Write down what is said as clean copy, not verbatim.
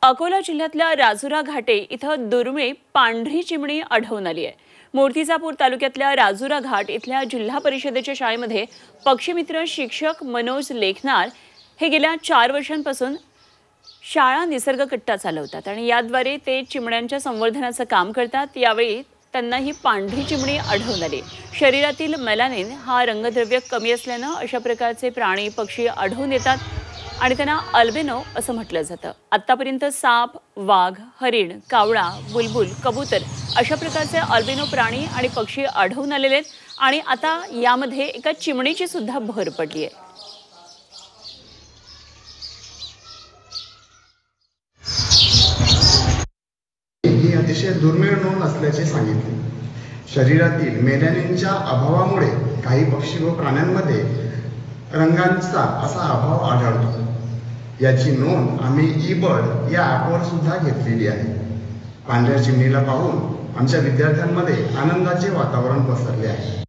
अकोला जिल्ह्यातल्या राजुरा घाटे इथं दुर्मिळ पांढरी चिमणी आढळून आली आहे। मूर्तिजापूर तालुक्यातल्या राजुरा घाट इथल्या जिल्हा परिषदेच्या शाळेमध्ये पक्षीमित्र शिक्षक मनोज लेखनार हे गेल्या 4 वर्षांपासून शाळा निसर्ग कट्टा चालवतात आणि याद्वारे ते चिमण्यांच्या संवर्धनाचं काम करतात। यावेळी त्यांना ही पांढरी चिमणी आढळून आली। शरीरातील मेलानिन हा रंगद्रव्य कमी असल्यानं अशा प्रकारचे प्राणी पक्षी आढळून येतात आणि त्यांना अल्बिनो असं म्हटलं जातं। आतापर्यंत साप, वाघ, हरिण, कावळा, बुलबुल, कबूतर अशा प्रकारचे अल्बिनो प्राणी आणि पक्षी आढळून आलेले आहेत आणि आता यामध्ये एका चिमणीची सुद्धा भर पडली आहे। ही अतिशय दुर्मिळ नोंद असल्याचे सांगितले। शरीरातील मेलॅनिनच्या अभावामुळे काही पक्षी व प्राण्यांमध्ये रंगांचा असा अभाव आढळतो। याची नोंद आम्ही ई-बर्ड या ॲपवर सुद्धा घेतलेली आहे। पांढऱ्या चिमणीला पाहून आमच्या विद्यार्थ्यांमध्ये आनंदाचे वातावरण पसरले आहे।